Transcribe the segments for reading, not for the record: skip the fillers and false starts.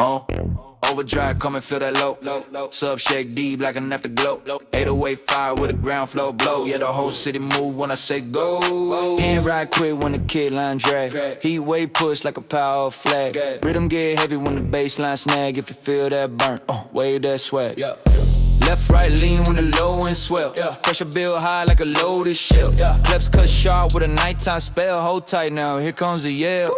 Oh, overdrive, come and feel that low. Sub shake deep like an afterglow. 808 fire with a ground floor blow. Yeah, the whole city move when I say go. Hand ride quick when the kid line drag. Heat wave push like a power flag. Rhythm get heavy when the bassline snag. If you feel that burn, wave that swag. Left, right, lean when the low end swell. Pressure build high like a loaded shell. Clips cut sharp with a nighttime spell. Hold tight now, here comes a yell.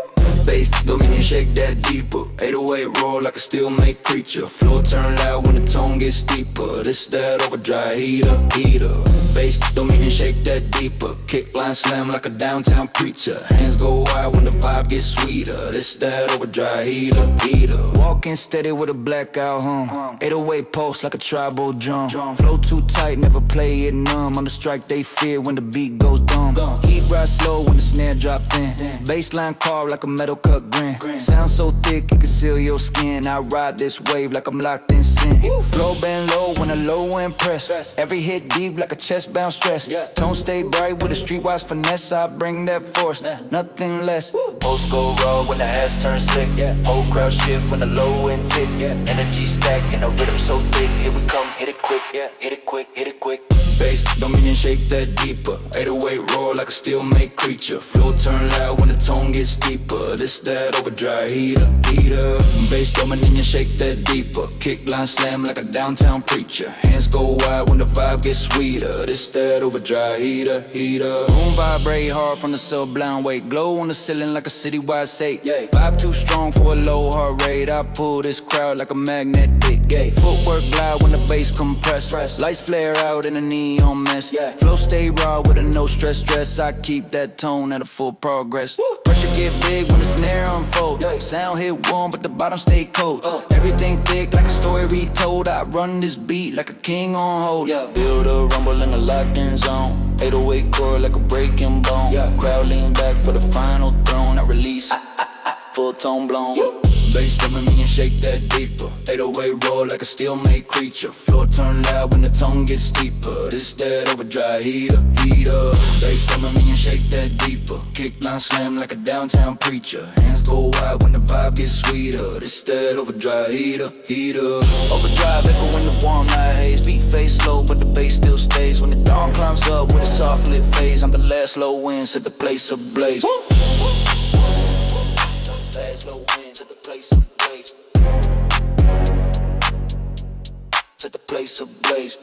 Bass, dominion, shake that deeper. 808 roll like a steel made creature. Floor turn loud when the tone gets steeper. This that overdrive, heater. Bass, dominion, shake that deeper. Kick line slam like a downtown preacher. Hands go wide when the vibe gets sweeter. This that overdrive, heater. Walking steady with a blackout hum. 808 pulse like a tribal drum. Flow too tight, never play it numb. On the strike they fear when the beat goes dumb. Heat rise slow when the snare drop thin. Bassline carved like a metal cut grin. Sound so thick you can seal your skin. I ride this wave like I'm locked in sin. Flow bend low when the low end press. Every hit deep like a chest bound stress. Tone stay bright with a streetwise finesse. I bring that force, nothing less. Post go raw when the ass turn slick. Whole crowd shift when the low end tick. Energy stack and a rhythm so thick. Here we come, hit it quick, hit it quick, hit it quick. Bass, dominion, shake that deeper. 808 roll like a steel made creature. Flow turn loud when the tone gets steeper. This that overdrive, heater. Bass, dominion, shake that deeper. Kick line slam like a downtown preacher. Hands go wide when the vibe gets sweeter. This that overdrive, heater. Room vibrate hard from the Subline weight. Glow on the ceiling like a citywide sake. Vibe too strong for a low heart rate. I pull this crowd like a magnetic. Footwork glide when the bass compress. Lights flare out in the neon mess. Flow stay raw with a no stress dress. I keep that tone at a full progress. Pressure get big when the snare unfold. Sound hit warm but the bottom stay cold. Everything thick like a story retold. I run this beat like a king on hold. Build a rumble in a locked in zone. 808 core like a breaking bone. Crowd lean back for the final throne. I release full tone blown. Bass drumming me and shake that deeper. 808 roll like a steel made creature. Floor turn loud when the tone gets steeper. This that overdrive, heater. Bass drumming me and shake that deeper. Kick line slam like a downtown preacher. Hands go wide when the vibe gets sweeter. This that overdrive, heater. Overdrive echo in the warm night haze. Beat face slow but the bass still stays. When the dawn climbs up with a soft lit phase. I'm the last low wind, set the place ablaze. Last low wind, set the place ablaze. Set the place ablaze.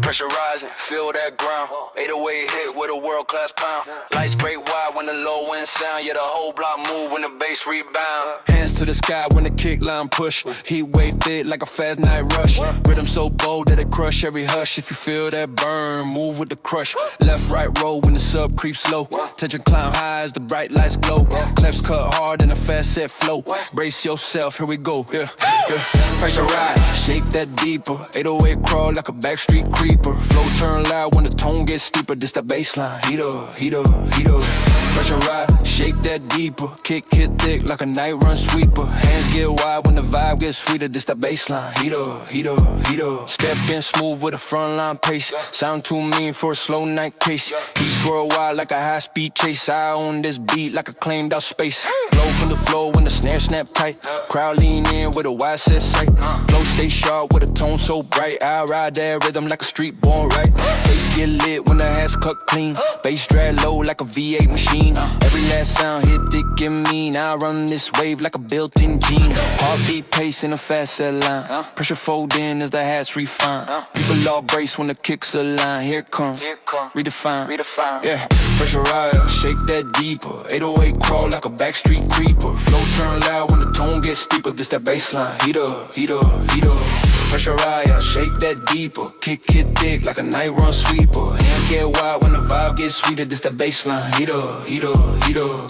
Pressure rising, feel that ground. 808 hit with a world-class pound. Lights break wide when the low end sound. Yeah, the whole block move when the bass rebound. Hands to the sky when the kick line push. Heat wave thick like a fast night rush. Rhythm so bold that it crush every hush. If you feel that burn, move with the crush. Left, right, roll when the sub creeps slow. Tension climb high as the bright lights glow. Clefs cut hard in a fast set flow. Brace yourself, here we go. Pressure ride, shake that deeper. 808 crawl like a backstreet creeper. Flow turn loud when the tone gets steeper. This the bassline, heater. Pressure ride, shake that deeper. Kick hit thick like a night run sweeper. Hands get wide when the vibe gets sweeter. This the bassline, heater. Step in smooth with a frontline pace. Sound too mean for a slow night case. He swirl wild like a high speed chase. I own this beat like a claimed out space. Blow from the floor when the snare snap tight. Crowd lean in with a wide set sight. Flow stay sharp with a tone so bright. I ride that rhythm like a street born right. Face get lit when the hat's cut clean. Bass drag low like a V8 machine. Every last sound hit thick and mean. I run this wave like a built-in gene. Heartbeat pace in a fast set line. Pressure fold in as the hats refine. People all brace when the kicks align. Here it comes, redefine. Pressure ride, shake that deeper. 808 crawl like a backstreet creeper. Flow turn loud when the tone gets steeper. This that bassline, heater. Pressure ride, shake that deeper. Kick hit thick like a night run sweeper. Hands get wide when the vibe gets sweeter. This that bassline, heater.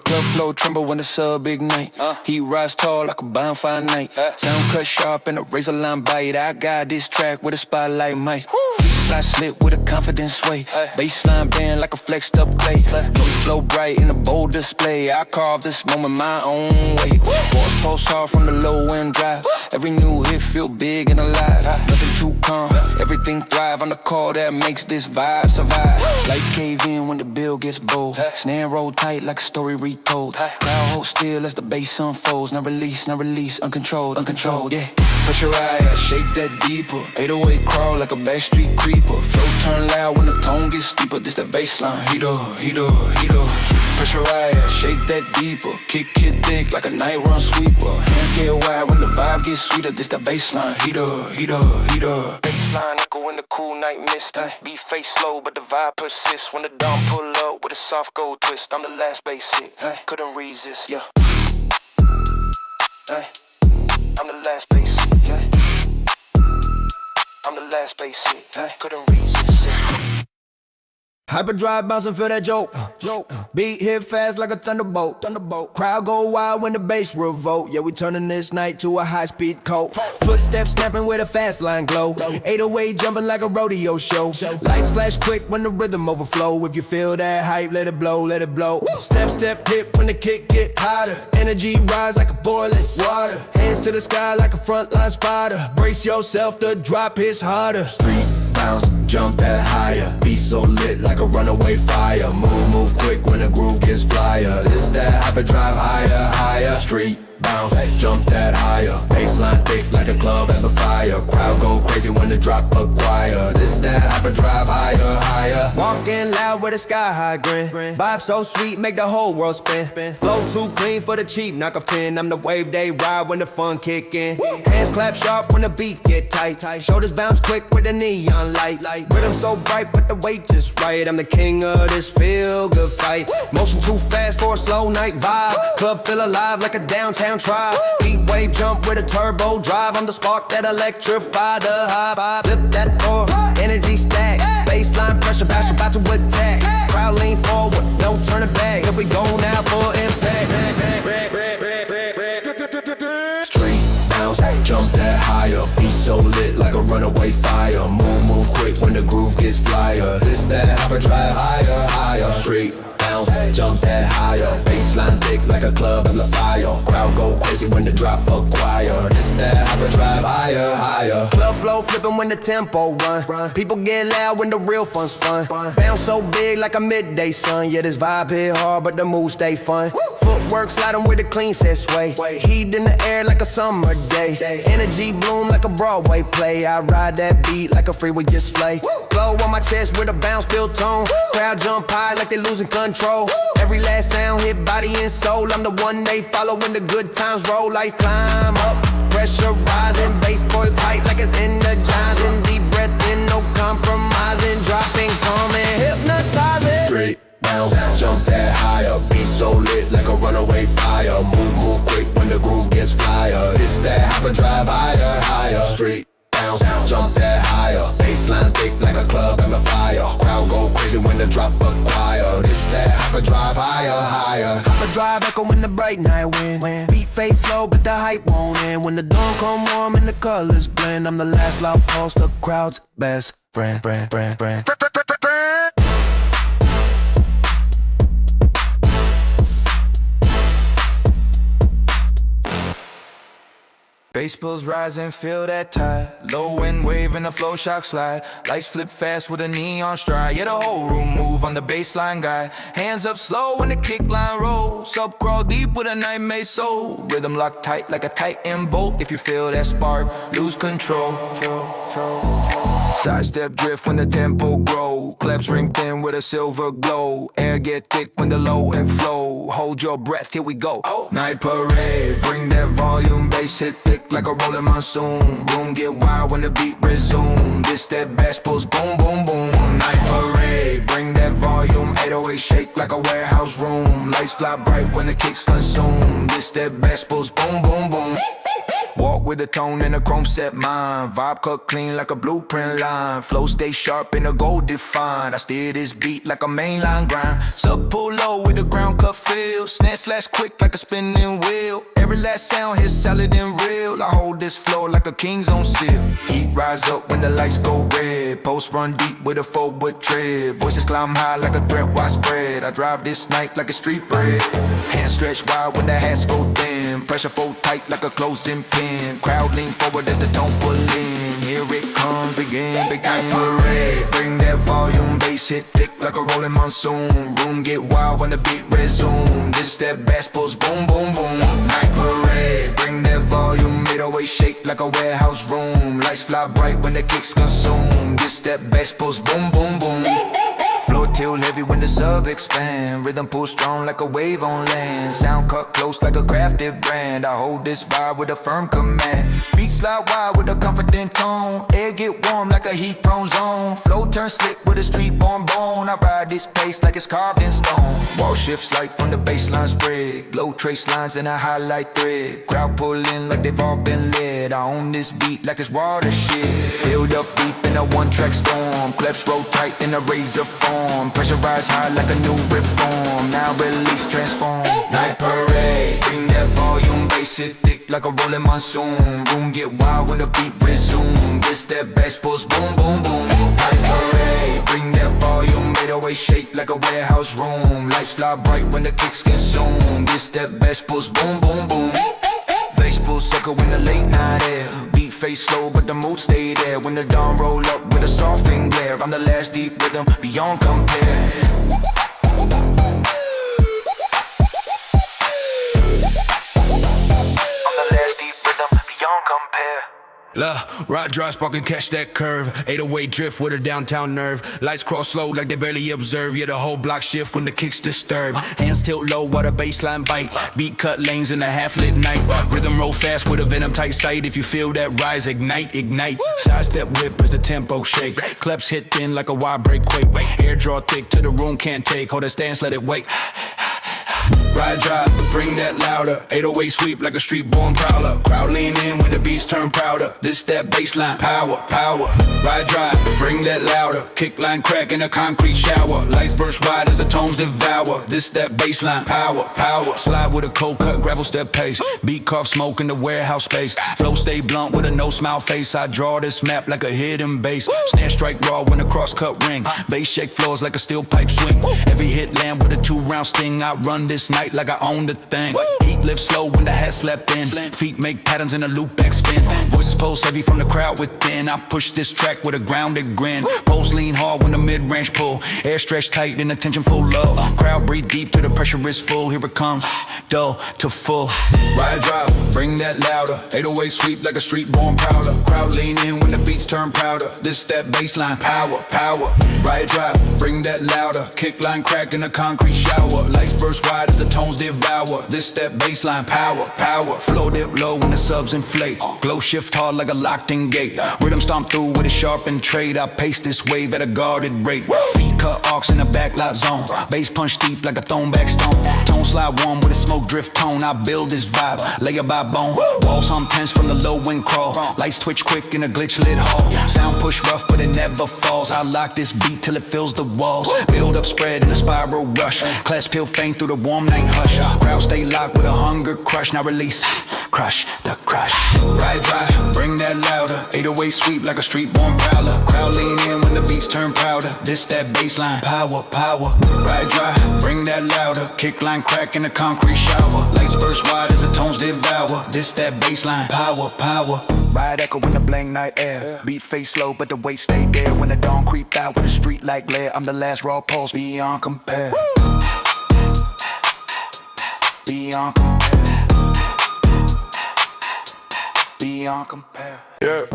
Club flow tremble when the sub ignite. Heat rise tall like a bonfire night. Sound cut sharp and a razor line bite. I got this track with a spotlight mic. Feet slide slip with a confident sway. Bassline band like a flexed up clay. Noise blow bright in a bold display. I carve this moment my own way. Walls pulse hard from the low end drive. Every new hit feel big and alive. Nothing too calm, everything thrive on the call that makes this vibe survive. Lights cave in when the bill gets bold. Snare roll tight like a story retold. Crowd hold still as the bass unfolds. Not release, uncontrolled, yeah. Pressure eye, shake that deeper. 808 crawl like a backstreet creeper. Flow turn loud when the tone gets steeper. This that bassline, heater. Pressure eye, shake that deeper. Kick it thick like a night run sweeper. Hands get wide when the vibe gets sweeter. This that bassline, heater. Bassline echo in the cool night mist. Beat face slow, but the vibe persists. When the dawn pull up with a soft gold twist, I'm the last bass hit. Couldn't resist, yeah. I'm the last bass hit, yeah. I'm the last bass hit, couldn't resist, yeah. Hyperdrive bounce and feel that joke. Beat hit fast like a thunderbolt. Crowd go wild when the bass revolt. Yeah, we turning this night to a high-speed coat. Footsteps snapping with a fast line glow. 808 jumping like a rodeo show. Lights flash quick when the rhythm overflow. If you feel that hype, let it blow. Step hit when the kick get hotter. Energy rise like a boiling water. Hands to the sky like a frontline spotter. Brace yourself, the drop hits harder. Street bounce, jump that higher. Be so lit like a runaway fire. Move quick when the groove gets flyer. This that Hyperdrive higher. Street bounce, jump that higher. Bassline thick like a club amplifier. Crowd go crazy when the drop acquire. This that Hyperdrive higher. Walking loud with a sky high grin. Vibe so sweet, make the whole world spin. Flow too clean for the cheap, knock off 10. I'm the wave they ride when the fun kick in. Hands clap sharp when the beat get tight. Shoulders bounce quick with the neon light. Rhythm so bright, but the weight just right. I'm the king of this feel good fight. Motion too fast for a slow night vibe. Club feel alive like a downtown tribe. Heat wave jump with a turbo drive. I'm the spark that electrify the high. Flip that door, energy stack. Bassline pressure, bash about to attack. Crowd lean forward, no turning back. Here we go now for impact. Street bounce, jump that higher. Be so lit like a runaway fire. Move quick when the groove gets flyer. This that Hyperdrive higher. Street bounce, jump that higher. Bassline thick like a club amplifier. Crowd go crazy when the drop acquire. This that Hyperdrive higher. Club flow flipping when the tempo run. People get loud when the real fun's fun. Bounce so big like a midday sun. Yeah, this vibe hit hard, but the moves stay fun. Footwork sliding with a clean set sway. Heat in the air like a summer day. Energy bloom like a Broadway play. I ride that beat like a freeway display. Glow on my chest with a bounce built tone. Crowd jump high like they losing control. Every last sound hit body and soul. I'm the one they follow when the good times roll. Lights climb up, pressure rising. Bass coil tight like it's energizing. Deep breath in, no compromising. Dropping calm and hypnotizing. Straight bounce, jump that higher. Be so lit like a runaway fire. Move quick when the groove gets flyer. It's that Hyperdrive higher. Straight bounce, jump that higher. Bassline thick like a club amplifier. Crowd go crazy when the drop acquire. This that Hyperdrive higher. Hyperdrive echo in the bright night wind. Beat fade slow but the hype won't end. When the dawn come warm and the colors blend. I'm the last loud pulse, the crowd's best friend. Basspulse rise and feel that tide. Lowend wave and the flow shock slide. Lights flip fast with a neon stride. Yeah, the whole room move on the bassline guy. Hands up slow when the kick line rolls. Sub crawl deep with a nightmare soul. Rhythm lock tight like a tighten bolt. If you feel that spark, lose control. Sidestep drift when the tempo grow. Claps ring thin with a silver glow. Air get thick when the low and flow. Hold your breath, here we go. Night parade, bring that volume. Bass hit thick like a rolling monsoon. Room get wild when the beat resume. This that Basspulse, boom, boom, boom. Night parade, bring that volume. 808 shake like a warehouse room. Lights fly bright when the kicks consume. This that Basspulse, boom, boom, boom. Walk with a tone and a chrome set mind. Vibe cut clean like a blueprint line. Flow stay sharp and the goal defined. I steer this beat like a mainline grind. Sub pull low with the ground cut feel. Snare slash quick like a spinning wheel. Every that sound hits solid and real. I hold this floor like a king's on seal. Heat rise up when the lights go red. Post run deep with a forward tread. Voices climb high like a threat widespread. I drive this night like a street bread. Hands stretch wide when the hats go thin. Pressure fold tight like a closing pin. Crowd lean forward as the tone pull in. Here it comes, begin parade. Bring that volume, bass hit thick like a rolling monsoon. Room get wild when the beat resume. This that Basspulse, boom, boom, boom. Night parade, bring that volume. 808 shake like a warehouse room. Lights fly bright when the kicks consume. This that Basspulse, boom, boom, boom. Floor tilt heavy when the sub expand. Rhythm pull strong like a wave on land. Sound cut close like a crafted brand. I hold this vibe with a firm command. Feet slide wide with a confident tone. Air get warm like a heat prone zone. Flow turn slick with a street born bone. I ride this pace like it's carved in stone. Wall shifts like from the baseline spread. Glow trace lines and a highlight thread. Crowd pull in like they've all been led. I own this beat like it's watershed. Build up deep in a one track storm. Clips roll tight in a razor form. Pressure rise high like a new reform. Now release, transform. Night parade, bring that volume. Bass hit thick like a rolling monsoon. Room get wild when the beat resume. This that Basspulse, boom, boom, boom. Night parade, bring that volume. 808 shake like a warehouse room. Lights fly bright when the kicks consume. This that Basspulse, boom, boom, boom. Basspulse echo in the late night air. Beat face slow but the mood stay there. When the dawn roll up with a softened glare. I'm the last deep rhythm beyond compare. Riot Drive spark and catch that curve. 808 drift with a downtown nerve. Lights cross slow like they barely observe. Yeah, the whole block shift when the kicks disturb. Hands tilt low while the bassline bite. Beat cut lanes in a half-lit night. Rhythm roll fast with a venom tight sight. If you feel that rise, ignite, ignite. Sidestep whip as the tempo shake. Kleps hit thin like a wide break quake. Air draw thick to the room can't take. Hold that stance, let it wait. Riot Drive, bring that louder. 808 sweep like a street born prowler. Crowd lean in when the beats turn prouder. This that bassline, power, power. Riot Drive, bring that louder. Kick line crack in a concrete shower. Lights burst wide as the tones devour. This that bassline, power, power. Slide with a cold cut, gravel step pace. Beat cough smoke in the warehouse space. Flow stay blunt with a no smile face. I draw this map like a hidden bass. Snare strike raw when the cross cut ring. Bass shake floors like a steel pipe swing. Every hit land with a 2-round sting. I run this night like I own the thing. Heat lift slow when the hat slept in. Feet make patterns in a loop back spin. Voices pulse heavy from the crowd within. I push this track with a grounded grin. Pulse lean hard when the mid-range pull. Air stretch tight and attention full low. Crowd breathe deep till the pressure is full. Here it comes, dull to full. Riot Drive, bring that louder. 808 sweep like a street born prowler. Crowd lean in when the beats turn prouder. This that bassline, power, power. Riot Drive, bring that louder. Kick line crack in a concrete shower. Lights burst wide as the tones devour. This that bassline, power, power. Flow dip low when the subs inflate. Glow shift hard like a locked in gate. Rhythm stomp through with a sharpened trade. I pace this wave at a guarded rate. Feet cut arcs in the backlot zone. Bass punch deep like a thrown back stone. Tone slide warm with a smoke drift tone. I build this vibe, layer by bone. Walls hum tense from the low wind crawl. Lights twitch quick in a glitch lit hall. Sound push rough but it never falls. I lock this beat till it fills the walls. Build up spread in a spiral rush. Class peel faint through the warm night hush. Crowd stay locked with a hunger crush. Now release, crush the crush. Riot Drive, bring that louder. 808 sweep like a street born prowler. Crowd lean in when the beats turn prouder. This that bassline, power, power. Riot Drive, bring that louder. Kick line crack in a concrete shower. Lights burst wide as the tones devour. This that bassline, power, power. Riot echo in the blank night air. Beat face slow but the weight stay there. When the dawn creep out with a street light glare. I'm the last raw pulse beyond compare. Beyond compare. Beyond compare. Yeah.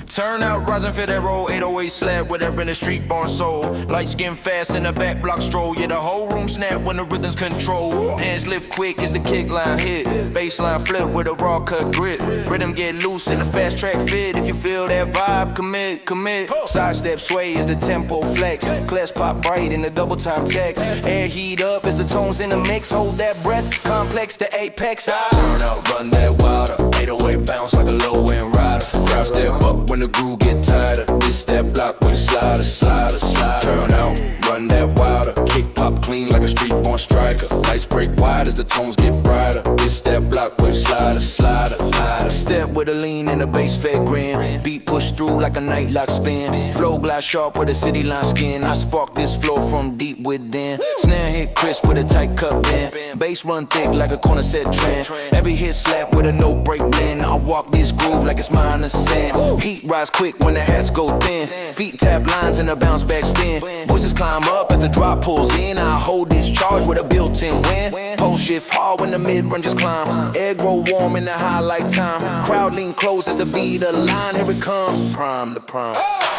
Turn out, rising for that roll. 808 slab with that in the street born soul. Lights getting fast in the back block stroll. Yeah, the whole room snap when the rhythm's control. Hands lift quick as the kick line hit. Bassline flip with a raw cut grit. Rhythm get loose in the fast track fit. If you feel that vibe, commit, commit. Sidestep sway as the tempo flex. Class pop bright in the double time text. Air heat up as the tones in the mix. Hold that breath, complex to apex. Turn out, run that wilder. 808 bounce like a low-end rider. Crowd step up when the groove get tighter. This that block with slider, slider, slider. Turn out, run that wilder. Kick pop clean like a street born striker. Lights break wide ride as the tones get brighter. It's that Blockwave slider, slider, slider. Step with a lean and a bass fed grin. Beat push through like a nightlock spin. Flow glide sharp with a city line skin. I spark this flow from deep within. Snare hit crisp with a tight cut bend. Bass run thick like a corner set trend. Every hit slap with a no break blend. I walk this groove like it's mine to send. Heat rise quick when the hats go thin. Feet tap lines and a bounce back spin. Voices climb up as the drop pulls in. I hold this charge with a built-in wind. Pulse shift hard when the mid-run just climb. Air grow warm in the highlight time. Crowd lean close as the beat align. Here it comes, prime to prime.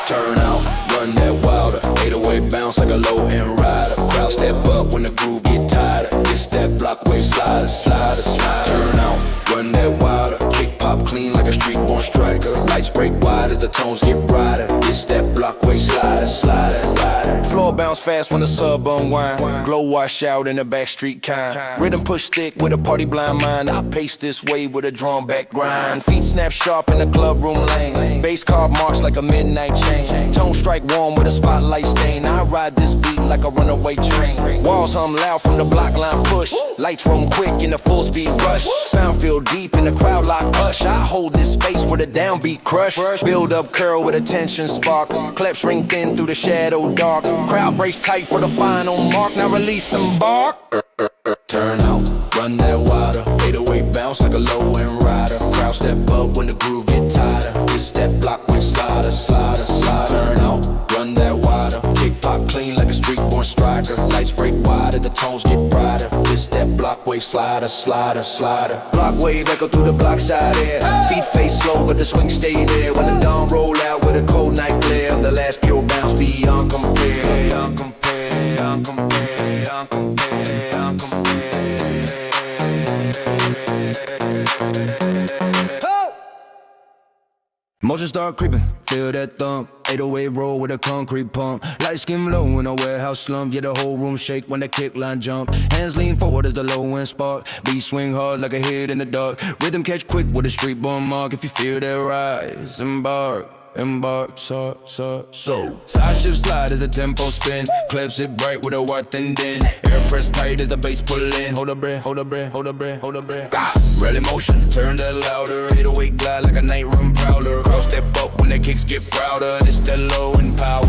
Turn out, run that wilder. 808 bounce like a low-end rider. Crowd step up when the groove get tighter. It's that Blockwave slider, slider, slider. Turn out, run that wilder. Kick pop clean like a street-born striker. Lights break wide as the tones get brighter. It's that Blockwave slider, slider, slider. Floor bounce fast when the sub unwind. Glow wash out in the backstreet kind. Rhythm push thick with a party blind mind. I pace this way with a drawn back grind. Feet snap sharp in the club room lane. Bass carve marks like a midnight chain. Tone strike warm with a spotlight stain. I ride this beat like a runaway train. Walls hum loud from the block line push. Lights roam quick in a full speed rush. Sound feel deep in the crowd lock hush. I hold this space with a downbeat crush. Build up curl with a tension spark. Claps ring thin through the shadow dark. Crowd brace tight for the final mark. Now release and bark. Turn out, run that wider. 808 bounce like a low-end rider. Crowd step up when the groove get tighter. It's that Blockwave slider, slider, slider. Turn out, run that wider. Kick pop clean like a street-born striker. Lights break wide and the tones get brighter. It's that Blockwave slider, slider, slider. Blockwave echo through the block side air. Feet face slow but the swing stay there. When the dawn roll out with a cold night glare. The last pure bounce beyond compare. Beyond compare, beyond compare, beyond compare, beyond compare. Motion start creeping, feel that thump. 808 roll with a concrete pump. Light skin low in a warehouse slump. Yeah, the whole room shake when the kick line jump. Hands lean forward as the low end spark. Beat swing hard like a hit in the dark. Rhythm catch quick with a street born mark. If you feel that rise, embark. Embark, so side shift slide as a tempo spin. Clips it bright with a white thin din. Air press tight as the bass pull in. Hold a breath, hold a breath, hold a breath, hold a breath. Rally motion, turn that louder. 808 glide like a night run prowler. Crowd step up when the kicks get prouder. It's that low and power.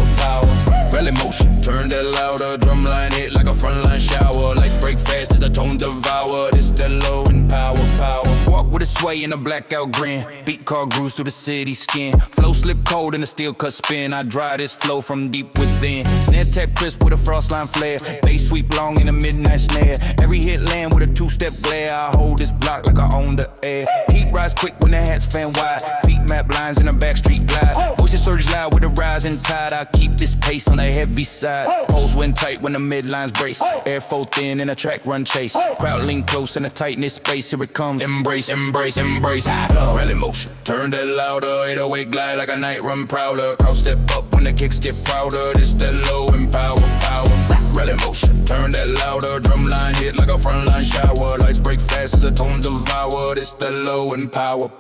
Rally motion, turn that louder. Drumline hit like a frontline shower. Lights break fast as the tone devour. It's that low and power. Walk with a sway and a blackout grin. Beat car grooves through the city skin. Flow slip cold in a steel cut spin. I dry this flow from deep within. Snare tap crisp with a frost line flare. Bass sweep long in a midnight snare. Every hit land with a two-step glare. I hold this block like I own the air. Heat rise quick when the hats fan wide. Feet map lines in a backstreet glide. Voices surge loud with a rising tide. I keep this pace on the heavy side. Holes went tight when the midlines brace. Air flow thin in a track run chase. Crowd lean close in a tightness space. Here it comes. Embrace, embrace, embrace. Rally motion, turn that louder. 808 glide like a night run prowler. Crowd step up when the kicks get prouder. This that low and power. Rally motion, turn that louder. Drumline hit like a frontline shower. Lights break fast as the tones devour. This that low and power.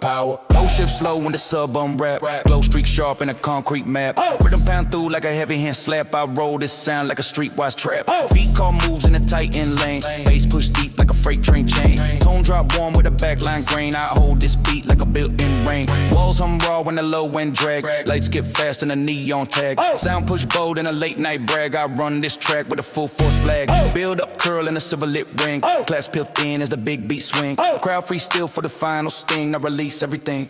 Low shift slow when the sub unwrap. Glow streak sharp in a concrete map. Rhythm pound through like a heavy hand slap. I roll this sound like a streetwise trap. Feet car moves in a tight end lane. Bass push deep like a freight train chain. Tone drop warm with a backline grain. I hold this beat like a built-in rain. Walls hum raw when the low end drag. Lights get fast in a neon tag. Sound push bold in a late night brag. I run this track with a full force flag. Build up curl in a silver lit ring. Class peel thin as the big beat swing. Crowd free still for the final sting. I release everything.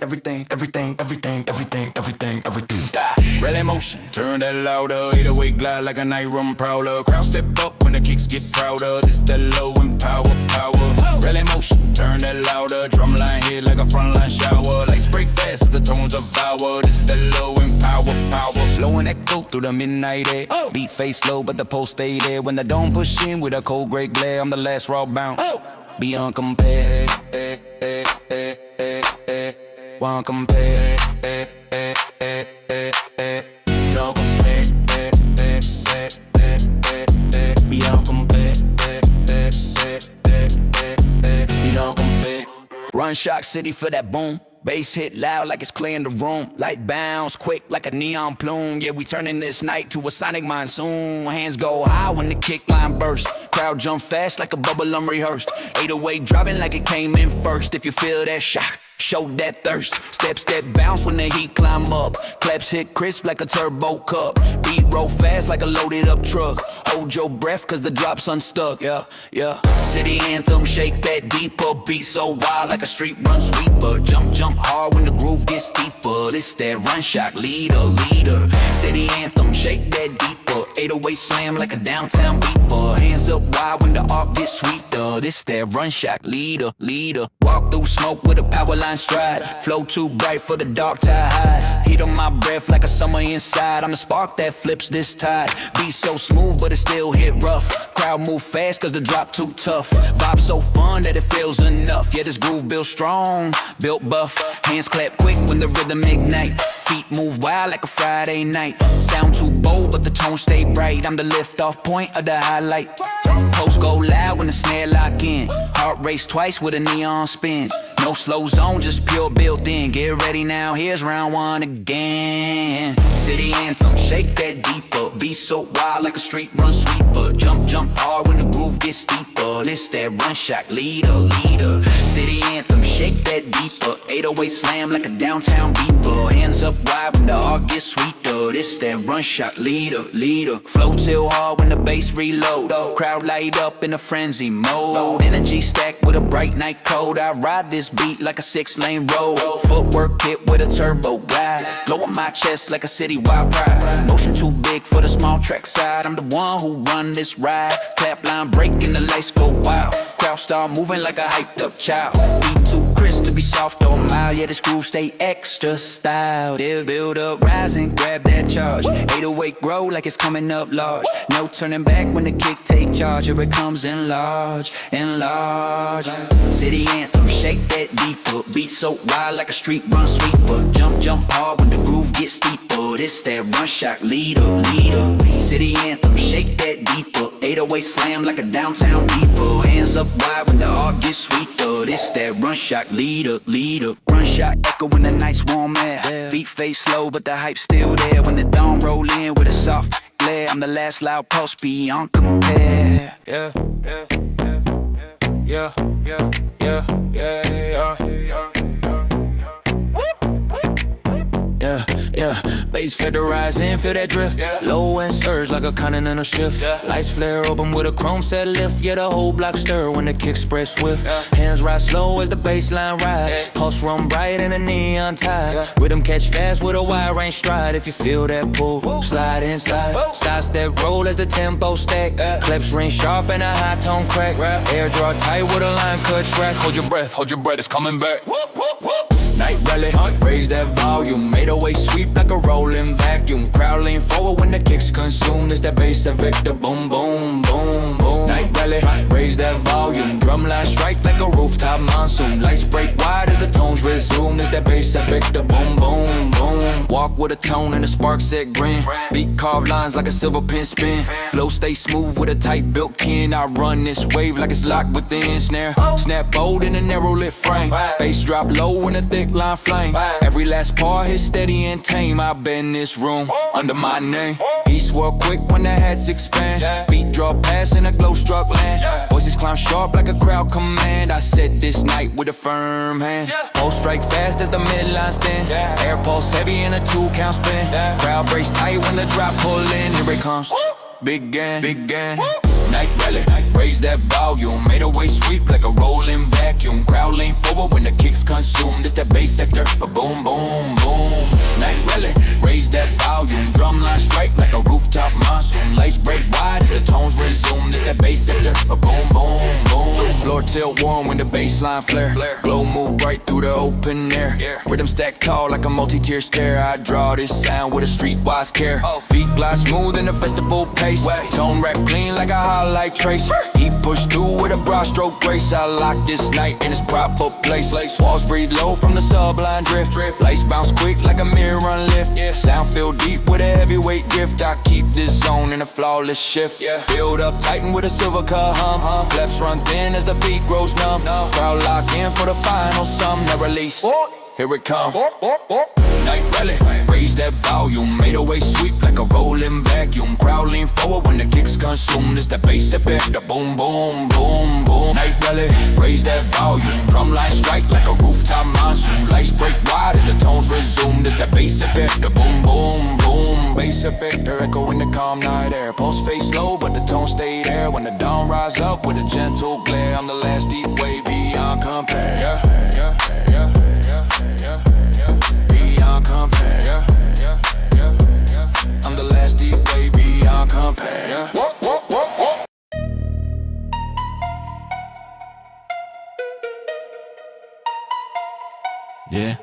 Rally motion, turn that louder. 808 glide like a night run prowler. Crowd step up when the kicks get prouder. This that low and power. Rally motion, turn that louder. Drumline hit like a frontline shower. Lights break fast as the tones devour. This that low and power. Flowing echo through the midnight air. Beat face low but the pulse stay there. When the dome push in with a cold gray glare. I'm the last raw bounce. Beyond compare. Won't compare. No compare. Beyond compare. Beyond compare. Runshock city for that boom. Bass hit loud like it's clearing the room. Light bounce quick like a neon plume. Yeah, we turning this night to a sonic monsoon. Hands go high when the kick line bursts. Crowd jump fast like a bubble unrehearsed. 808 dropping like it came in first. If you feel that shock, show that thirst. Step, step, bounce when the heat climb up. Claps hit crisp like a turbo cup. Beat roll fast like a loaded up truck. Hold your breath cause the drop's unstuck. Yeah, yeah. City anthem, shake that deeper. Beat so wild like a street run sweeper. Jump, jump hard when the groove gets steeper. This that Runshock, leader, leader. City anthem, shake that deeper. 808 slam like a downtown beeper. Hands up wide when the arc gets sweeter. This that Runshock, leader, leader. Walk through smoke with a Powerline stride. Flow too bright for the dark tide high. Heat on my breath like a summer inside. I'm the spark that flips this tide. Beat so smooth but it still hit rough. Crowd move fast cause the drop too tough. Vibe so fun that it feels enough. Yeah, this groove built strong, built buff. Hands clap quick when the rhythm ignite. Feet move wild like a Friday night. Sound too bold but the tone stay bright. I'm the lift off point of the highlight. Post go loud when the snare lock in. Heart race twice with a neon spin. No slow zone, just pure built in. Get ready now, here's round one again. City anthem, shake that deeper. Beat so wild like a street run sweeper. Jump, jump hard when the groove gets steeper. This that Runshock, leader, leader. City anthem, shake that deeper. 808 slam like a downtown beeper. Hands up wide when the arc gets sweeter. This that Runshock, leader, leader. Flow till hard when the bass reload. Crowd light up in a frenzy mode. Energy stacked with a bright night code. I ride this beat like a 6-lane road. Footwork hit with a turbo glide. Glow on my chest like a citywide pride. Motion too big for the small track side. I'm the one who run this ride. Clap line break and the lights go wild. Crowd start moving like a hyped up child. Beat too crisp to be soft or mild. Yeah, this groove stay extra style. They'll build up, rise and grab that charge. 808 grow like it's coming up large. No turning back when the kick take charge. Here it comes in large, in large. City anthem, shake that deeper. Beat so wild like a street run sweeper. Jump, jump hard when the groove gets steeper. This that Runshock, leader, leader. City anthem, shake that deeper. 808 slam like a downtown beeper. Hands up wide when the arc gets sweeter. This that Runshock, leader, leader. Runshock echo when the night's warm air. Beat face slow but the hype's still there. When the dawn roll in with a soft glare. I'm the last loud pulse beyond compare. Yeah, yeah, yeah, yeah, yeah, yeah, yeah, yeah. Yeah, yeah, bass feather in, feel that drift. Low and surge like a continental shift. Lights flare open with a chrome set lift. Yeah, the whole block stir when the kick spread swift. Hands rise slow as the bassline ride. Pulse run bright in a neon tide. Rhythm catch fast with a wide range stride. If you feel that pull, slide inside. Side step roll as the tempo stack. Clips ring sharp and a high tone crack. Air draw tight with a line cut track. Hold your breath, it's coming back. Night rally, raise that volume. 808 sweep like a rolling vacuum. Crowd lean forward when the kicks consume. This that bass Victor, boom, boom, boom, boom. Night rally, raise that volume. Drumline strike like a rooftop monsoon. Lights break wide as the tones resume. This that bass Victor, boom, boom, boom. Walk with a tone and a spark set grin. Beat carved lines like a silver pin spin. Flow stay smooth with a tight built kin. I run this wave like it's locked within. Snare, snap bold in a narrow lit frame. Bass drop low in a thick line flame. Every last part hit steady and tame. I been in this room under my name. He swirl quick when the hats expand. Beat draw past in a glow struck land. Voices climb sharp like a crowd command. I set this night with a firm hand. Pulse strike fast as the midline stand. Air pulse heavy in a 2-count spin. Crowd brace tight when the drop pull in. Here it comes. Big gang, big gang. Night rally, raise that volume. 808 sweep like a rolling vacuum. Crowd lean forward when the kicks consume. This that bass sector, a boom, boom, boom. Night rally, raise that volume. Drumline strike like a rooftop monsoon. Lights break wide as the tones resume. This that bass sector, a boom, boom, boom. Floor tilt warm when the bassline flare. Glow move bright through the open air. Rhythm stack tall like a multi-tier stair. I draw this sound with a streetwise care. Feet glide smooth in a festival pace. Tone rap clean like a highlight trace. He pushed through with a broad stroke grace. I lock this night in its proper place. Walls breathe low from the Subline drift. Lights bounce quick like a mirror run lift. Sound feel deep with a heavyweight gift. I keep this zone in a flawless shift. Build up tighten with a silver cut hum. Flaps run thin as the beat grows numb. Crowd lock in for the final sum. Now release. here it come. Night rally, raise that volume, 808 sweep like a rolling vacuum. Crowd lean forward when the kicks consume. It's that bass effect, the boom, boom, boom, boom. Night rally, raise that volume, drumline strike like a rooftop monsoon. Lights break wide as the tones resume. It's that bass effect, the boom, boom, boom. Bass effect, the echo in the calm night air. Pulse face low, but the tone stay there. When the dawn rise up with a gentle glare, I'm the last deep way beyond compare. Yeah, yeah, yeah, yeah, yeah, yeah. Beyond compare. Yeah, yeah, yeah, yeah. I'm the last deep way beyond compare. Yeah. Whoa, whoa, whoa, whoa. Yeah.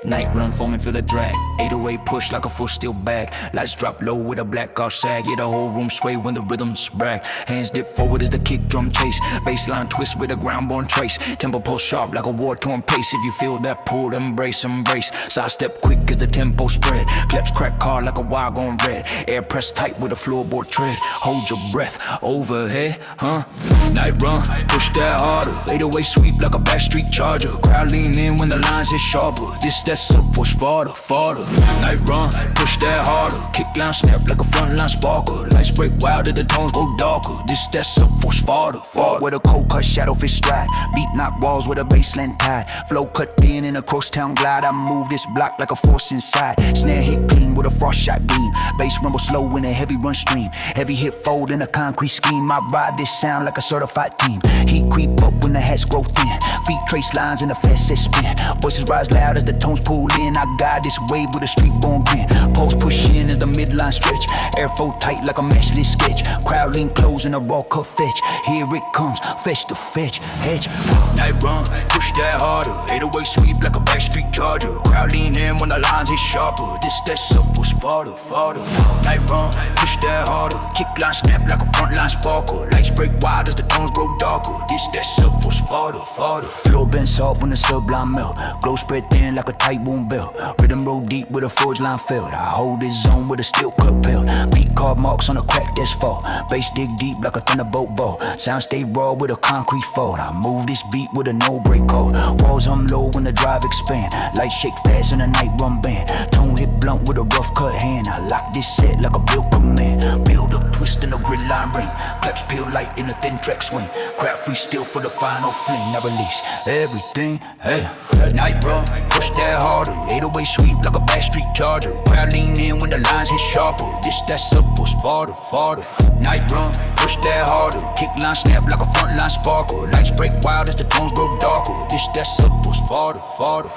Night run foaming, feel the drag. 808 push like a full steel bag. Lights drop low with a black arch sag. Yeah, the whole room sway when the rhythms brag. Hands dip forward as the kick drum chase. Bassline twist with a ground-born trace. Tempo pulse sharp like a war-torn pace. If you feel that pull, embrace, embrace. Side step quick as the tempo spread. Claps crack hard like a wire gone red. Air press tight with a floorboard tread. Hold your breath, overhead, huh? Night run, push that harder. 808 sweep like a backstreet charger. Crowd lean in when the lines hit sharper. This that Subforce farther, farther. Night run, push that harder. Kick line snap like a front line sparkle. Lights break wilder, the tones go darker. This that Subforce farther, farther. With a cold cut shadow fish stride. Beat knock walls with a baseline tied. Flow cut thin in a crosstown glide. I move this block like a force inside. Snare hit clean with a frost shot beam. Bass rumble slow in a heavy run stream. Heavy hit fold in a concrete scheme. I ride this sound like a certified team. Heat creep up when the hats grow thin. Feet trace lines in a fast set spin. Voices rise loud as the tones pull in. I guide this wave with a street-born grin. Pulse push in as the midline stretch. Airflow tight like a matchless sketch. Crowd lean close in a raw cut fetch. Here it comes, fetch to fetch, hedge. Night run, push that harder. 808 sweep like a backstreet charger. Crowd lean in when the lines hit sharper. This that Subforce farther, farther. Night run, push that harder. Kick line snap like a front line sparkle. Lights break wide as the tones grow darker. This that Subforce farther, farther. Floor bend soft when the sublime melt. Glow spread thin like a tight wound belt. Rhythm roll deep with a forge line felt. I hold this zone with a steel cut belt. Feet carved marks on a crack that's fall. Bass dig deep like a thunderbolt ball. Sound stay raw with a concrete fold. I move this beat with a no break call. Walls hum low when the drive expand. Lights shake fast in a night run band. Tone hit blunt with a rough cut hand. I lock this set like a build command. Build up twist in a grid line ring. Claps peel light in a thin track swing. Crowd free still for the final fling. I release everything, hey. Night run, push that harder. 808 sweep like a backstreet charger. Crowd lean in when the lines hit sharper. This that Subforce farther, farther. Night run, push that harder. Kick line snap like a front line sparkle. Lights break wild as the tones grow darker. This that Subforce farther, farther.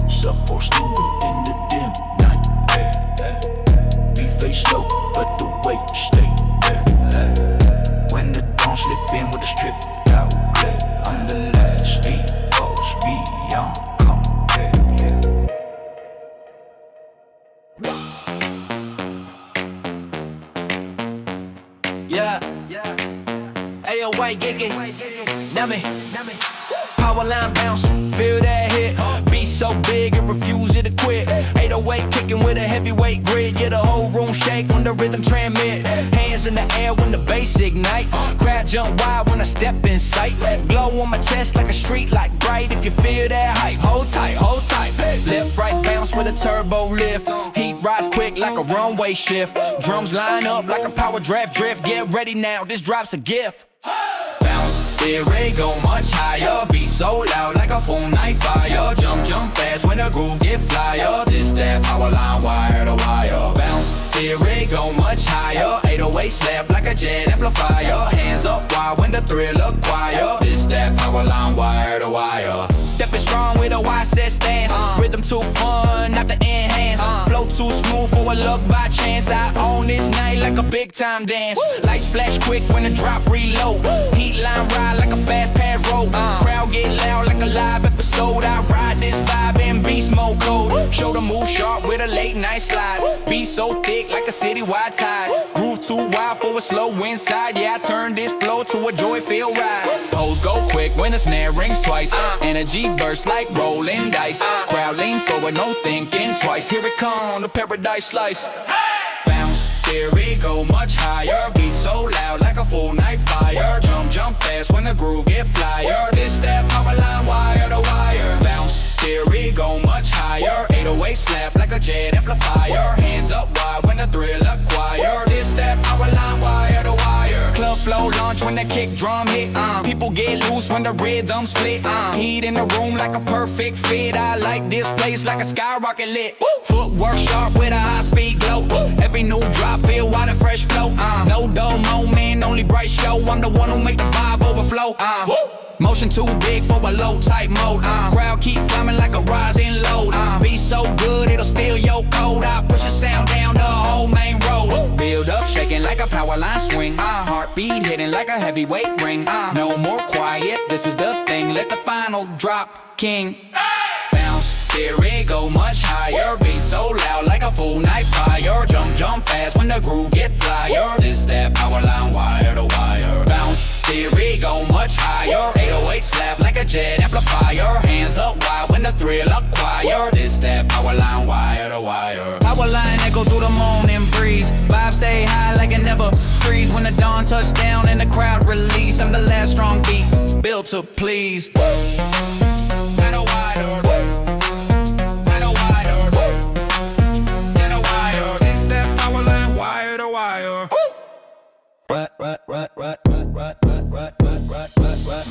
Subforce in the dim night. We face low, but the weight stay there. When the dawn slip in with a strip out glare. I'm the last deep pulse beyond compare. Yeah. Ayo, white gigging. Nummy. Powerline bounce. Feel that hit. Beat so big it refuses to quit. 808 kicking with a heavyweight grid. Yeah, the whole room shake when the rhythm transmit. Hands in the air when the bass ignite. Crowd jump wild when I step in sight. Glow on my chest like a street light bright. If you feel that hype, hold tight, hold tight. Left, right bounce with a turbo lift. Heat rise quick like a runway shift. Drums line up like a power draft drift. Get ready now, this drop's a gift. Here it go much higher. Beat so loud like a full night fire. Jump, jump fast when the groove get flyer. This that power line wire to wire. Bounce, here it go much higher. 808 slap like a jet amplifier. Hands up wide when the thrill acquire. This that power line wire to wire. Stepping strong with a wide set stance. Rhythm too fun, not to enhance. Flow too smooth for a look by chance. I own this night like a big time dance. Lights flash quick when the drop reload. Heat line ride like a fast pass road. Crowd get loud like a live episode. I ride this vibe in beast mode code. Show the move sharp with a late night slide. Beat so thick like a citywide tide. Groove too wild for a slow inside. Yeah, I turn this flow to a joy-filled ride. Pose go quick when the snare rings twice. Energy bursts like rolling dice. Crowd lean forward, no thinking twice. Here it come, the paradise slice. Bounce, here we go much higher. Beat so loud like a full night fire. Jump, jump fast when the groove get flyer. This that power line wire to wire. Bounce, here we go 808 slap like a jet amplifier. Hands up wide when the thrill acquire. This that Powerline wire to wire. Club flow launch when the kick drum hit. People get loose when the rhythm split. Heat in the room like a perfect fit. I like this place like a skyrocket lit. Footwork sharp with a high speed glow. Every new drop feel wild and fresh flow. No dull moment, only bright show. I'm the one who make the vibe overflow. Motion too big for a low type mode. Crowd keep climbing like a rising load. Be so good it'll steal your code. I push the sound down the whole main road. Build up shaking like a power line swing. Heartbeat hitting like a heavyweight ring. No more quiet, this is the thing. Let the final drop, king. Bounce, there it go much higher. Be so loud like a full night fire. Jump fast when the groove get flyer. This that Powerline wire to wire. Bounce, there it go much higher. 808 slap like a jet amplifier. Hands up wide when the thrill acquire. This that Powerline wire to wire. Powerline echo through the morning breeze. Vibes stay high like it never freeze. When the dawn touch down and the crowd release. I'm the last strong beat, built to please. Not a wider. Not a wider. Not a wire. This that Powerline wire to wire.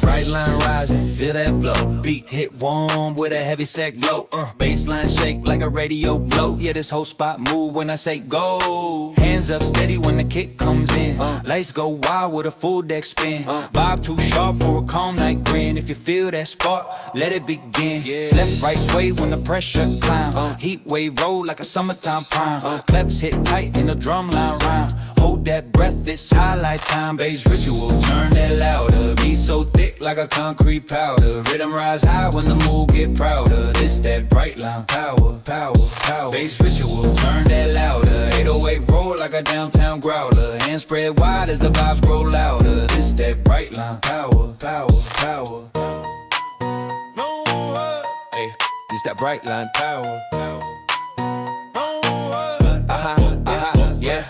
Brightline rising, feel that flow. Beat hit warm with a heavy set glow. Bassline shake like a radio blow. Yeah, this whole spot move when I say go. Hands up steady when the kick comes in. Lights go wild with a full deck spin. Vibe too sharp for a calm night grin. If you feel that spark, let it begin. Left, right sway when the pressure climb. Heat wave roll like a summertime prime. Claps hit tight in the drum line rhyme. Hold that breath, it's highlight time. Bass ritual, turn that louder. Be so thick like a concrete powder. Rhythm rise high when the mood get prouder. This that Brightline power, power, power. Bass ritual, turn that louder. 808 roll like a downtown growler. Hands spread wide as the vibes grow louder. This that Brightline power, power, power. Hey, this that Brightline power, power. Yeah.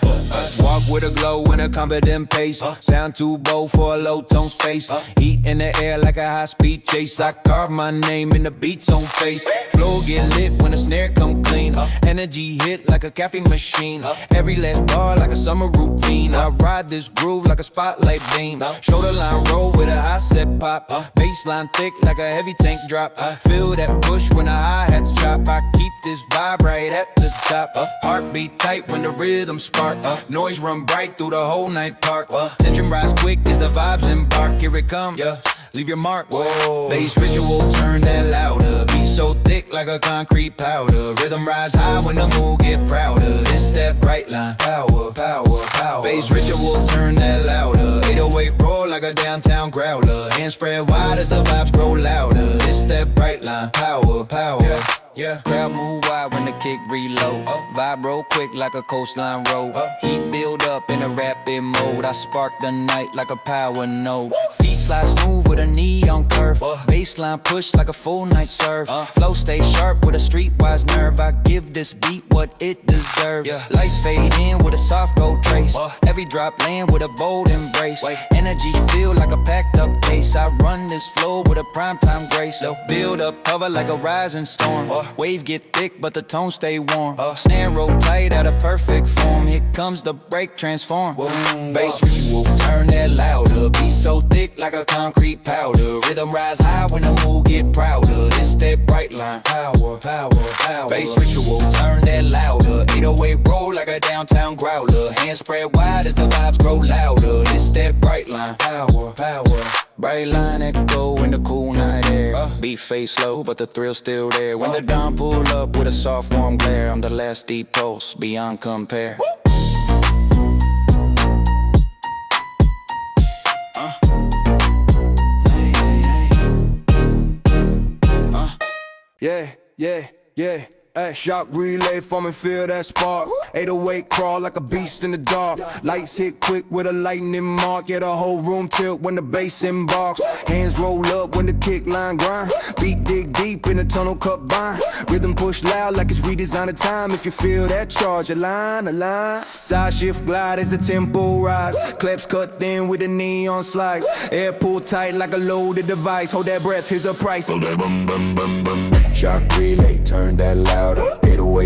Walk with a glow and a confident pace. Sound too bold for a low tone space. Heat in the air like a high speed chase. I carve my name in the beat's on face. Flow get lit when the snare come clean. Energy hit like a caffeine machine. Every last bar like a summer routine. I ride this groove like a spotlight beam. Shoulder line roll with a high set pop. Bassline thick like a heavy tank drop. Feel that push when the hi-hats chop. I keep this vibe right at the top. Heartbeat tight when the rhythm spark. Noise run bright through the whole night park. Tension rise quick as the vibes embark. Here it come, leave your mark. Whoa. Bass ritual, turn that louder. Be so thick like a concrete powder. Rhythm rise high when the mood get prouder. This that Brightline power, power, power. Bass ritual, turn that louder. 808 roll like a downtown growler. Hands spread wide as the vibes grow louder. This that Brightline power, power. Yeah. Crowd move wide when the kick reload. Vibe roll quick like a coastline road. Heat build up in a rapid mode. I spark the night like a power node. Feet slide smooth with a neon curve. Bassline push like a full night serve. Flow stay sharp with a streetwise nerve. I give this beat what it deserves. Lights fade in with a soft gold trace. Every drop land with a bold embrace. Energy feel like a packed up case. I run this flow with a primetime grace. Build up cover like a rising storm. Wave get thick but the tone stay warm. Snare roll tight out of perfect form. Here comes the break, transform. Bass ritual, turn that louder. Be so thick like a concrete powder. Rhythm rise high when the mood get prouder. This that Brightline power, power, power. Bass ritual, turn that louder. 808 roll like a downtown growler. Hands spread wide as the vibes grow louder. This that Brightline power, power. Brightline echo in the cool night air. Beat face slow, but the thrill's still there. When the dawn pull up with a soft warm glare, I'm the last deep pulse, beyond compare. Yeah, yeah, yeah. Ay, shock relay for me, feel that spark. 808 crawl like a beast in the dark. Lights hit quick with a lightning mark. Yeah, the whole room tilt when the bass embarks. Hands roll up when the kick line grind. Beat dig deep in the tunnel cut bind. Rhythm push loud like it's redesigned of time. If you feel that charge, a line. Side shift glide as the tempo rise. Claps cut thin with the neon slides. Air pull tight like a loaded device. Hold that breath, here's a price. Hold that bum bum bum bum. Shock relay, turn that louder. 808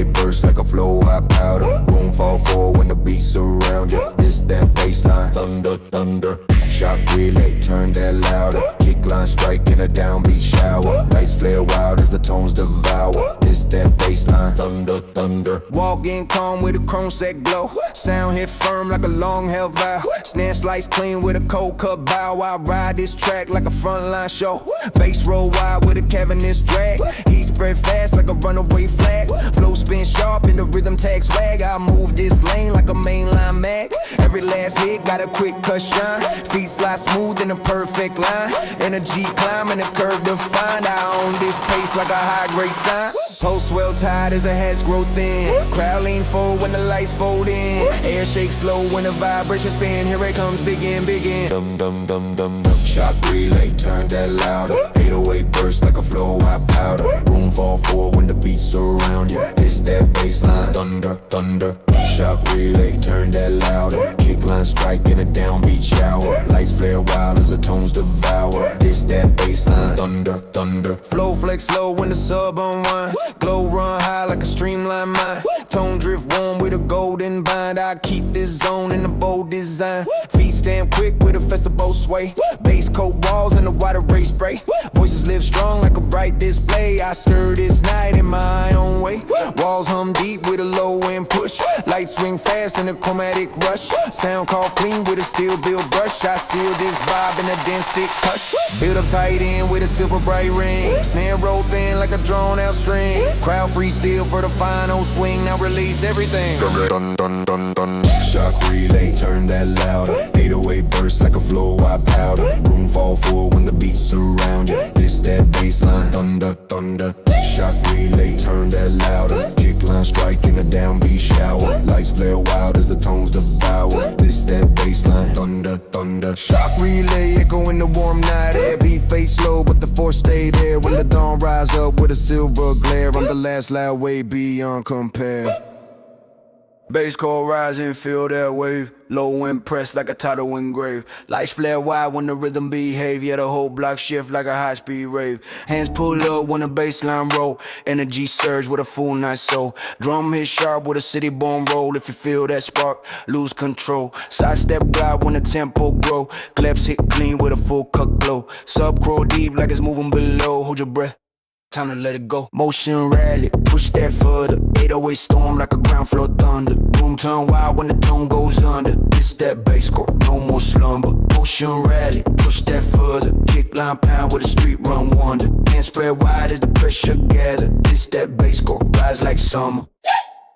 forward when the beat surround you. This that bassline, thunder, thunder. Shock relay, turn that louder. Kick line strike in a downbeat shower. Lights flare wild as the tones devour. This that bassline, thunder, thunder. Walk in calm with a chrome set glow. Sound hit firm like a long held vow. Snare slice clean with a cold cut bow. I ride this track like a frontline show. Bass roll wide with a cavernous drag. Heat spread fast like a runaway flag. Flow spin sharp in the rhythm tag swag. I move this lane like a mainline mag. Every last hit got a quick cut shine. Feet slide smooth in a perfect line. Energy climbing the curve defined. I own this pace like a high grade sign. Pulse swell tight as the hats grow thin. Crowd lean forward when the lights fold in. Air shake slow when the vibration spin. Here it comes, begin, begin. Dum dum dum dum dum. Shock relay, turn that louder. 808 burst like a flow high powder. Room fall forward when the beats surround you. It's that bassline, thunder, thunder. Shock relay, turn that louder. Kick line strike in a downbeat shower. Lights flare wild as the tones devour. This that bassline, thunder, thunder. Flow flex slow when the sub unwind. Glow run high like a streamlined mind. Tone drift warm with a golden bind. I keep this zone in a bold design. Feet stand quick with a festival sway. Bass coat walls and a wider race spray. Voices live strong like a bright display. I stir this night in my own way. Walls hum deep with a low end push. Lights swing fast in a chromatic rush. Sound call clean with a steel bill brush. I seal this vibe in a dense thick hush. Build up tight in with a silver bright ring. Snare roll thin like a drawn out string. Crowd free still for the final swing. Now release everything. Dun dun dun dun. Shock relay, turn that louder. 808 burst like a flow high powder. Room fall forward when the beats surround you. This that bassline, thunder, thunder. Shock relay, turn that louder. Kick line strike in a downbeat shower. Lights flare wild as the tones devour. This that bassline, thunder, thunder. Shock relay echo in the warm night air. Beat face slow but the force stay there. When the dawn rise up with a silver glare. I'm the last loud way beyond compare. Basscore rising, feel that wave. Low end pressed like a title engraved. Lights flare wide when the rhythm behave. Yeah, the whole block shift like a high speed rave. Hands pull up when the bassline roll. Energy surge with a full night soul. Drum hit sharp with a city born roll. If you feel that spark, lose control. Sidestep glide when the tempo grow. Claps hit clean with a full cut glow. Sub crawl deep like it's moving below. Hold your breath. Time to let it go. Motion rally, push that further. 808 storm like a ground floor thunder. Room turn wild when the tone goes under. It's that Basscore, no more slumber. Motion rally, push that further. Kick line pound with a street run wonder. Hands spread wide as the pressure gather. It's that Basscore, rise like summer.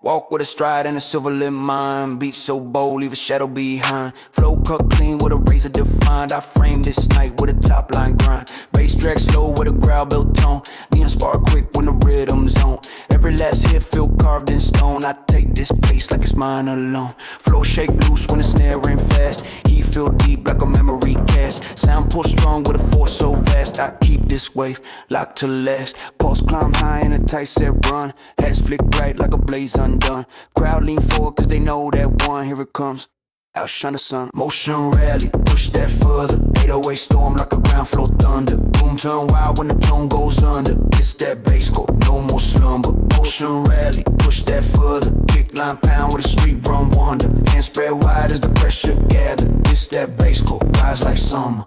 Walk with a stride and a silver lit mind. Beat so bold, leave a shadow behind. Flow cut clean with a razor defined. I frame this night with a top line grind. Bass track slow with a growl built tone. Neon spark quick when the rhythm's on. Every last hit feel carved in stone. I take this pace like it's mine alone. Flow shake loose when the snare ain't fast. Heat feel deep like a memory cast. Sound pull strong with a force so vast. I keep this wave locked to last. Pulse climb high in a tight set run. Hats flick bright like a blaze undone. Crowd lean forward cause they know that one. Here it comes, outshine the sun. Motion rally, push that further. 808 storm like a ground floor thunder. Boom turn wild when the tone goes under. It's that Basscore, no more slumber. Motion rally, push that further. Kick line pound with a street run wonder. Hands spread wide as the pressure gather. It's that Basscore, rise like summer.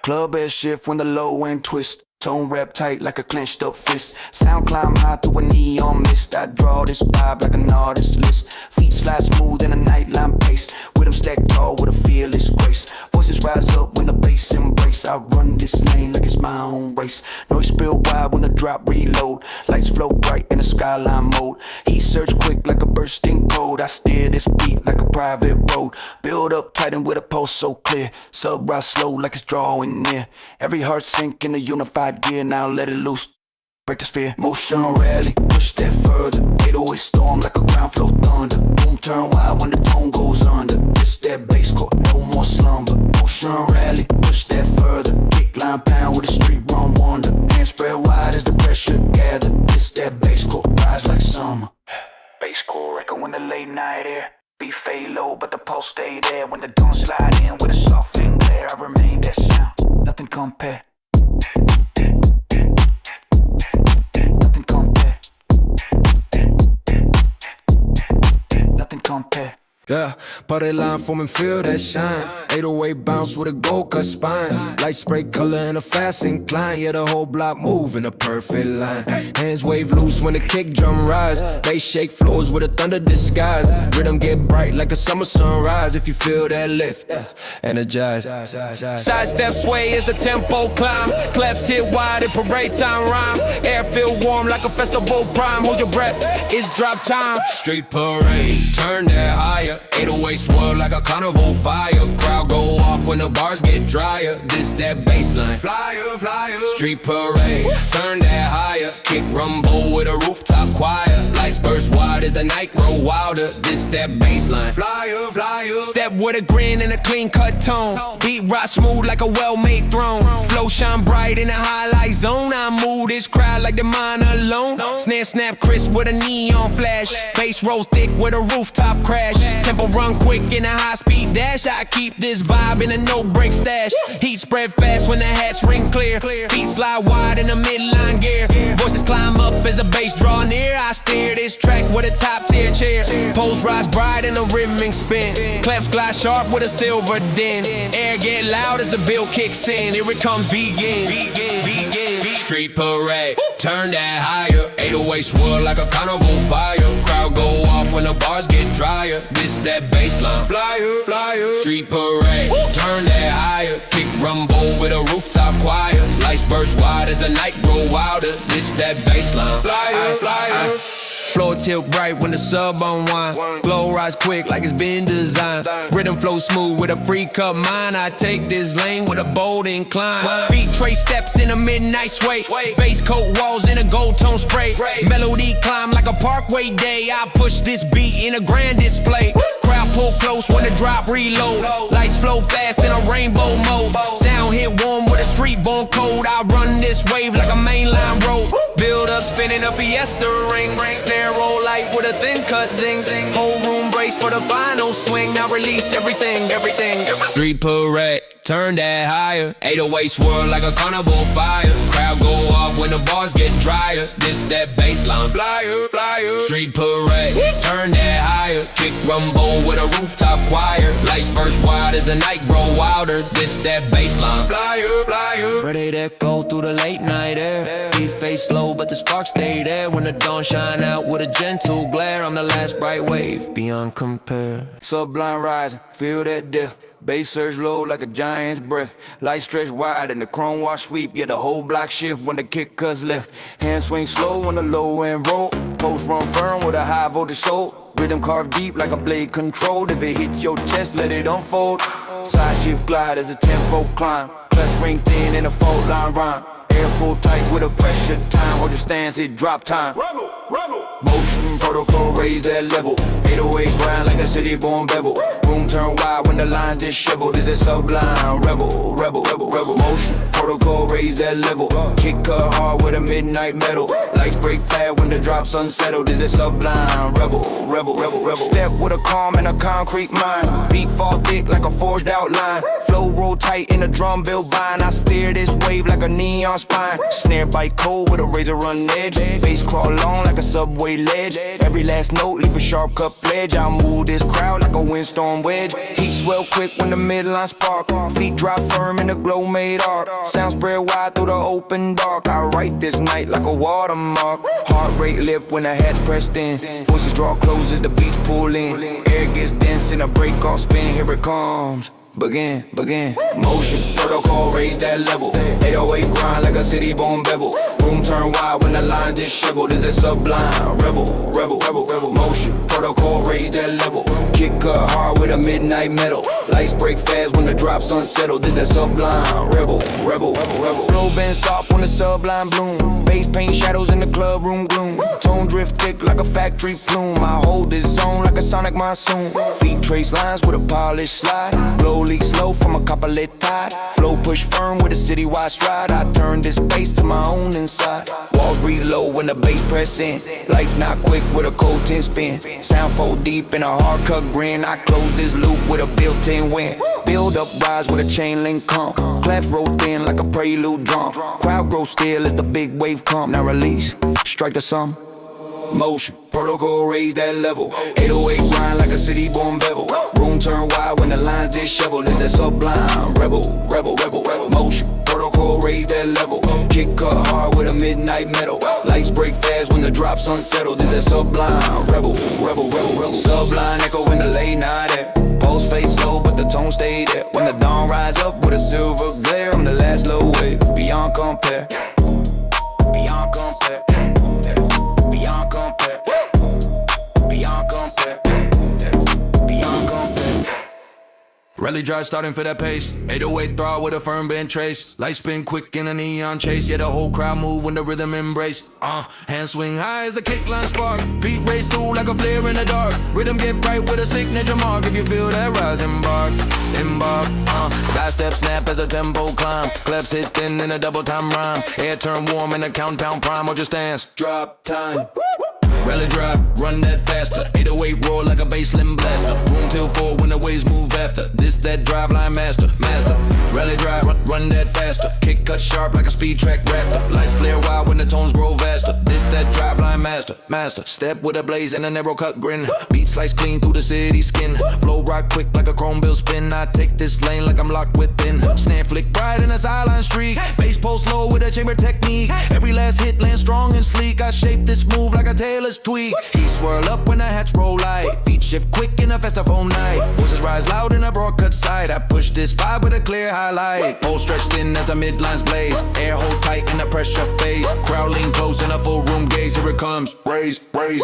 Club air shift when the low end twist. Tone rap tight like a clenched up fist. Sound climb high through a neon mist. I draw this vibe like an artist list. Feet slide smooth in a nightline pace. Rhythm stacked tall with a fearless grace. Voices rise up when the bass embrace. I run this lane like it's my own race. Noise spill wide when the drop reload. Lights flow bright in the skyline mode. Heat surge quick like a bursting cold. I steer this beat like a private road. Build up tighten with a pulse so clear. Sub rise slow like it's drawing near. Every heart sink in a unified gear, now let it loose. Break the sphere, motion rally, push that further. 808 storm like a ground floor thunder. Boom turn wild when the tone goes under. It's that Basscore, no more slumber. Motion rally, push that further. Kick line pound with a street run wonder. Hands spread wide as the pressure gather. It's that Basscore, rise like summer. Basscore echo in the late night air. Beat fade low, but the pulse stay there. When the dawn slide in with a soft and glare, I remain that sound, nothing compare. Nothing compare. Nothing compare. Yeah, party line forming, feel that shine. 808 bounce with a gold cut spine. Light spray color and a fast incline. Yeah, the whole block move in a perfect line. Hands wave loose when the kick drum rise. Bass shake floors with a thunder disguise. Rhythm get bright like a summer sunrise. If you feel that lift, energize. Side step sway as the tempo climb. Claps hit wide and parade time rhyme. Air feel warm like a festival prime. Hold your breath, it's drop time. Street parade, turn that higher. 808 swirl like a carnival fire. Crowd go off when the bars get drier. This that bassline, flyer, flyer. Street parade, turn that higher. Kick rumble with a rooftop choir. Lights burst wide as the night grow wilder. This that bassline, flyer, flyer. Step with a grin and a clean cut tone. Beat rock smooth like a well-made throne. Flow shine bright in the highlight zone. I move this crowd like the mine alone. Snare snap crisp with a neon flash. Bass roll thick with a rooftop crash. Tempo run quick in a high-speed dash. I keep this vibe in a no-break stash. Heat spread fast when the hats ring clear. Feet slide wide in the midline gear. Voices climb up as the bass draw near. I steer this track with a top-tier chair. Post rise bright in a rimming spin. Claps glide sharp with a silver din. Air get loud as the bill kicks in. Here it comes, begin. Street parade, turn that higher. 808 swirl like a carnival fire. Crowd go off when the bars get drier. This that bassline, flyer, flyer. Street parade, turn that higher. Kick rumble with a rooftop choir. Lights burst wide as the night grow wilder. This that bassline, flyer, flyer. Floor tilt bright when the sub unwind. Glow rise quick like it's been designed. Rhythm flow smooth with a free cut mind. I take this lane with a bold incline. Feet trace steps in a midnight sway. Bass coat walls in a gold tone spray. Melody climb like a parkway day. I push this beat in a grand display. Crowd pull close when the drop reload. Lights flow fast in a rainbow mode. Sound hit warm with a street born code. I run this wave like a mainline road. Build up spinning a fiesta ring. Snare roll light with a thin cut zing. Whole room brace for the final swing. Now release everything. Street parade, turn that higher. 808 swirl like a carnival fire. Crowd go off when the bars get drier. This that bassline, flyer, flyer. Street parade, turn that higher. Kick rumble with a rooftop choir. Lights burst wide as the night grow wilder. This that bassline, flyer, flyer. Ready to go through the late night air. Beat face slow but the sparks stay there. When the dawn shine out with a gentle glare. I'm the last bright wave beyond compare. Subline rising, feel that dip. Bass surge low like a giant's breath. Light stretch wide and the chrome wash sweep. Yeah, the whole block shift when the kick cuts left. Hand swing slow on the low end roll. Post run firm with a high voltage soul. Rhythm carved deep like a blade controlled. If it hits your chest, let it unfold. Side shift glide as a tempo climb. Clutch ring thin in a fault line rhyme. Air pull tight with a pressure time. Hold your stance, it drop time. Motion protocol, raise that level. 808 grind like a city born bevel. Room turn wide when the lines disheveled. Is it sublime? Rebel. Motion protocol, raise that level. Kick cut hard with a midnight metal. Lights break fast when the drops unsettled. Is it sublime? Rebel. Step with a calm and a concrete mind. Beat fall thick like a forged outline. Flow roll tight in a drum bill bind. I steer this wave like a neon spine. Snare bite cold with a razor run edge. Bass crawl long like a subway ledge. Every last note leave a sharp cut pledge. I move this crowd like a windstorm wedge. Heat swell quick when the midline spark. Feet drop firm in the glow made arc. Sound spread wide through the open dark. I write this night like a watermark. Heart rate lift when the hat's pressed in. Voices draw close as the beats pull in. Air gets dense in a break off spin. Here it comes. Begin. Motion protocol, raise that level. 808 grind like a city born bevel. Room turn wide when the lines disheveled. Is it sublime? Rebel. Motion protocol, raise that level. Kick cut hard with a midnight metal. Lights break fast when the drops unsettled. Is it sublime? Rebel. Flow bend soft when the sublime bloom. Bass paint shadows in the club room gloom. Tone drift thick like a factory plume. I hold this zone like a sonic monsoon. Feet trace lines with a polished slide. Glow leak slow from a copper lit tide. Flow push firm with a citywide stride. I turn this bass to my own inside. Walls breathe low when the bass press in. Lights not quick with a cold 10 spin. Sound fold deep in a hard cut grin. I close this loop with a built-in win. Build up rise with a chain link comp. Claps roll thin like a prelude drum. Crowd grows still as the big wave come. Now release, strike the sum. motion. Protocol raise that level. 808 grind like a city born bevel. Room turn wide when the lines disheveled. Let that sublime rebel, rebel, rebel, rebel motion. Protocol raise that level. Kick cut hard with a midnight metal. Lights break fast when the drops unsettled. Did that sublime rebel, rebel, rebel, rebel. Sublime echo in the late night air. Post face low, but the tone stay there. When the dawn rise up with a silver glare, I'm the last low wave, beyond compare. Beyond compare. Beyond compare. Beyond compare. Beyond compare. Rally drive starting for that pace. 808 throb with a firm bend trace. Light spin quick in a neon chase. Yeah, the whole crowd move when the rhythm embrace. Hand swing high as the kick line spark. Beat race through like a flare in the dark. Rhythm get bright with a signature mark. If you feel that rise, embark, embark. Side step snap as a tempo climb. Claps hit thin in a double time rhyme. Air turn warm in a countdown prime. Or just dance. Drop time. Rally drive, run that faster. 808 roar like a bassline blaster. Room till 4 when the waves move after. This that drive line master, master. Rally drive, run that faster. Kick cut sharp like a speed track rafter. Lights flare wild when the tones grow faster. This that drive line master, master. Step with a blaze and a narrow cut grin. Beat slice clean through the city skin. Flow rock quick like a chrome bill spin. I take this lane like I'm locked within. Snare flick bright in a sideline streak. Bass pulse low with a chamber technique. Every last hit lands strong and sleek. I shape this move like a tailor's tweak. He swirl up when the hats roll light. Feet shift quick in a festive whole night. Voices rise loud in a broad cut side. I push this vibe with a clear highlight. Whole stretch thin as the midlines blaze. Air hold tight in the pressure phase. Crowd lean close in a full room gaze. Here it comes. Raise, raise.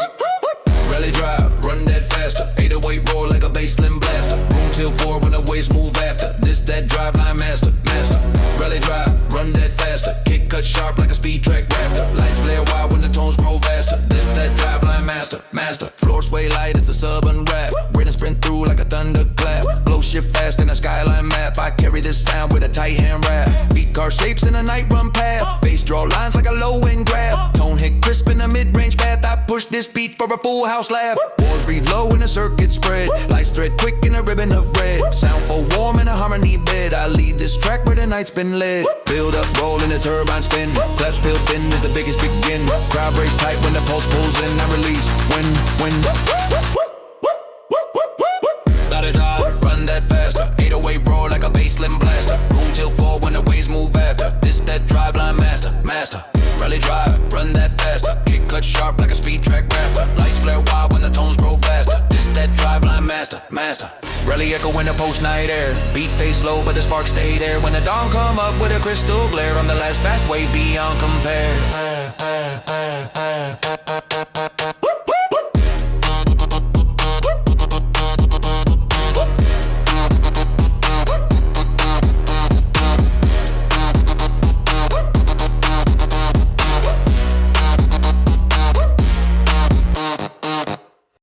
Rally drive, run that faster. 808 roar like a bassline blaster. Room till 4 when the waves move after. This that drive line master, master. Rally drive, run that faster. Kick cut sharp like a speed track rafter. Lights flare wild when the tones grow faster. This that drive line master, master. Floor sway light, it's a sub unwrap. Rhythm sprint through like a thunderclap. Blow shift fast in a skyline map. I carry this sound with a tight hand wrap. Beat car shapes in a night run path. Bass draw lines like a low end grab. Tone hit crisp in a mid-range path. I push this beat for a full house laugh. Walls breathe low in the circuit spread. Lights thread quick in a ribbon of red. Sound full warm in a harmony bed. I lead this track where the night's been led. Build up, roll in the turbine spin. Claps peel thin as the biggest begin. Crowd brace tight when the pulse pulls in. I release when. Let it drive, run that faster. 808 roar like a bassline blaster. Room till 4 when the waves move after. This that drive line master, master. Rally drive, run that faster. Kick cut sharp like a speed track rafter. Lights flare wild when the tones grow faster. This that drive line master, master. Rally echo in the post night air. Beat face slow but the sparks stay there. When the dawn come up with a crystal glare. I'm the last fast wave beyond compare.